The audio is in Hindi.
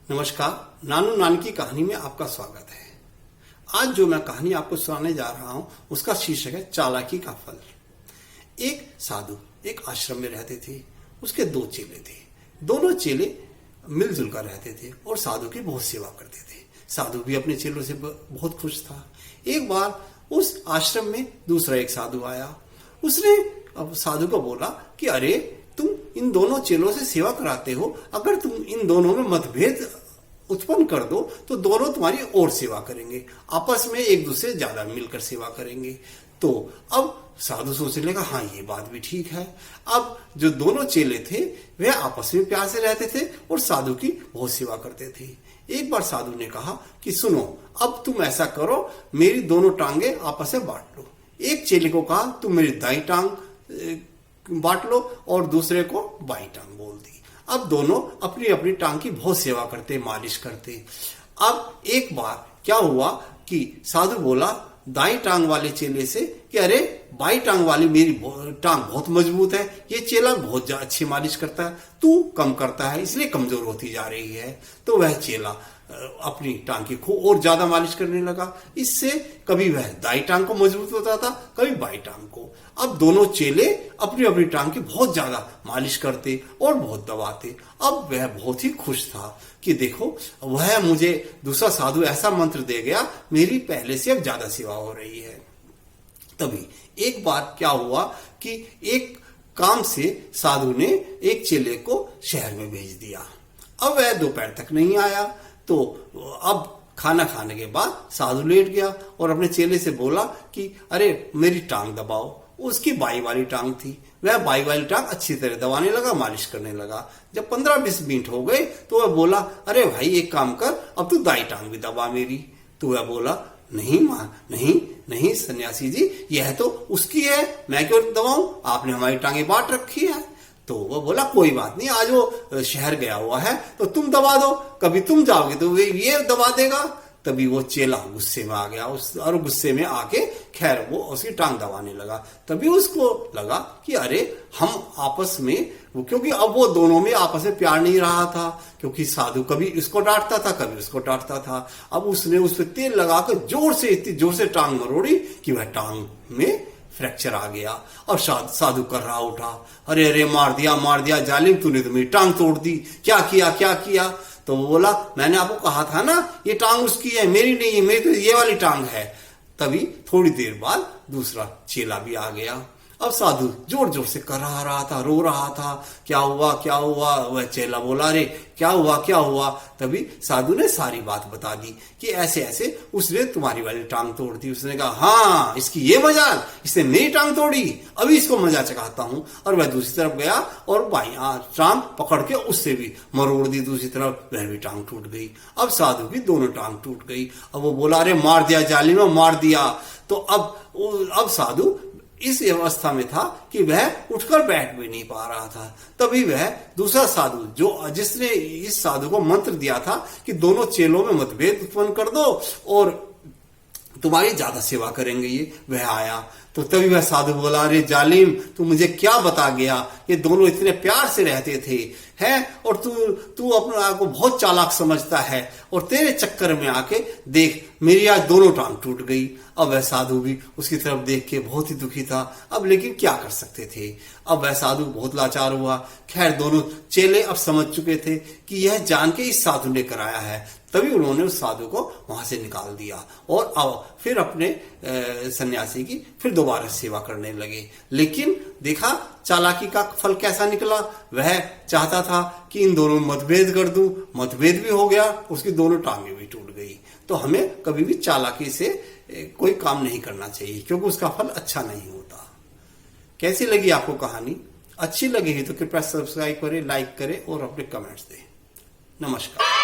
नमस्कार। नानू नानी की कहानी में आपका स्वागत है। आज जो मैं कहानी आपको सुनाने जा रहा हूं उसका शीर्षक है चालाकी का फल। एक साधु एक आश्रम में रहते थे। उसके दो चेले थे। दोनों चेले मिलजुल कर रहते थे और साधु की बहुत सेवा करते थे। साधु भी अपने चेलों से बहुत खुश था। एक बार उस आश्रम में दूसरा एक साधु आया। उसने अब साधु को बोला कि अरे तुम इन दोनों चेलों से सेवा कराते हो, अगर तुम इन दोनों में मतभेद उत्पन्न कर दो तो दोनों तुम्हारी और सेवा करेंगे, आपस में एक दूसरे से ज्यादा मिलकर सेवा करेंगे। तो अब साधु सोचने लगा, हाँ ये बात भी ठीक है। अब जो दोनों चेले थे वे आपस में प्यार से रहते थे और साधु की बहुत सेवा करते थे। एक बार साधु ने कहा कि सुनो, अब तुम ऐसा करो, मेरी दोनों टांगे आपस में बांट लो। एक चेले को कहा तुम मेरी दाई टांग बांट लो और दूसरे को बाई टांग बोल दी। अब दोनों अपनी अपनी टांग की बहुत सेवा करते, मालिश करते। अब एक बार क्या हुआ कि साधु बोला दाई टांग वाले चेले से कि अरे बाई टांग वाली मेरी टांग बहुत मजबूत है, ये चेला बहुत अच्छी मालिश करता है, तू कम करता है इसलिए कमजोर होती जा रही है। तो वह चेला अपनी टांग की खूब और ज्यादा मालिश करने लगा। इससे कभी वह दाई टांग को मजबूत होता था, कभी बाई टांग को। अब दोनों चेले अपनी अपनी टांग की बहुत ज्यादा मालिश करते और बहुत दबाते। अब वह बहुत ही खुश था कि देखो वह मुझे दूसरा साधु ऐसा मंत्र दे गया, मेरी पहले से अब ज्यादा सेवा हो रही है। तभी एक बार क्या हुआ कि एक काम से साधु ने एक चेले को शहर में भेज दिया। अब वह दोपहर तक नहीं आया। तो अब खाना खाने के बाद साधु लेट गया और अपने चेले से बोला कि अरे मेरी टांग दबाओ। उसकी बाई वाली टांग थी, वह बाई वाली टांग अच्छी तरह दबाने लगा, मालिश करने लगा। जब 15-20 मिनट हो गए तो वह बोला अरे भाई एक काम कर, अब तू दाई टांग भी दबा मेरी। तो वह बोला नहीं मां, नहीं नहीं सन्यासी जी, यह तो उसकी है, मैं क्यों दबाऊं, आपने हमारी टांगे बांट रखी है। तो वो बोला कोई बात नहीं, आज वो शहर गया हुआ है तो तुम दबा दो, कभी तुम जाओगे तो वे ये दबा देगा। तभी वो चेला गुस्से में आ गया और गुस्से में आके खैर वो उसकी टांग दबाने लगा। तभी उसको लगा कि अरे हम आपस में, क्योंकि अब वो दोनों में आपस में प्यार नहीं रहा था, क्योंकि साधु कभी इसको डांटता था कभी उसको डांटता था। अब उसने उस पर तेल लगाकर जोर से, इतनी जोर से टांग मरोड़ी कि वह टांग में फ्रैक्चर आ गया। और साधु कर्रा उठा, अरे अरे मार दिया जालिम, तूने तो मेरी टांग तोड़ दी, क्या किया। तो वो बोला मैंने आपको कहा था ना ये टांग उसकी है, मेरी नहीं है, मेरी तो ये वाली टांग है। तभी थोड़ी देर बाद दूसरा चेला भी आ गया। अब साधु जोर जोर से कर्रा रहा था, रो रहा था, क्या हुआ। वह चेला बोला अरे क्या हुआ। तभी साधु ने सारी बात बता दी कि ऐसे ऐसे उसने तुम्हारी वाली टांग तोड़ दी। उसने कहा हाँ इसकी ये मजाल, इसने मेरी टांग तोड़ी, अभी इसको मजा चखाता हूं। और वह दूसरी तरफ गया और बाई टांग पकड़ के उससे भी मरोड़ दी दूसरी तरफ, वह भी टांग टूट गई। अब साधु की दोनों टांग टूट गई। अब वो बोला अरे मार दिया जालिम, मार दिया। तो अब साधु इस अवस्था में था कि वह उठकर बैठ भी नहीं पा रहा था। तभी वह दूसरा साधु जिसने इस साधु को मंत्र दिया था कि दोनों चेलों में मतभेद उत्पन्न कर दो और तुम्हारी ज्यादा सेवा करेंगे ये, वह आया। तो तभी वह साधु बोला अरे जालिम तू मुझे क्या बता गया, ये दोनों इतने प्यार से रहते थे हैं और तू अपने आप को बहुत चालाक समझता है और तेरे चक्कर में आके देख मेरी आज दोनों टांग टूट गई। अब वह साधु भी उसकी तरफ देख के बहुत ही दुखी था। अब लेकिन क्या कर सकते थे, अब वह साधु बहुत लाचार हुआ। खैर दोनों चेले अब समझ चुके थे कि यह जान के इस साधु ने कराया है। तभी उन्होंने उस साधु को वहां से निकाल दिया और अब फिर अपने सन्यासी की फिर दोबारा सेवा करने लगे। लेकिन देखा चालाकी का फल कैसा निकला। वह चाहता था कि इन दोनों में मतभेद कर दूं, मतभेद भी हो गया, उसकी दोनों टांगे भी टूट गई। तो हमें कभी भी चालाकी से कोई काम नहीं करना चाहिए, क्योंकि उसका फल अच्छा नहीं होता। कैसी लगी आपको कहानी? अच्छी लगी तो कृपया सब्सक्राइब करें, लाइक करें और अपने कमेंट्स दें। नमस्कार।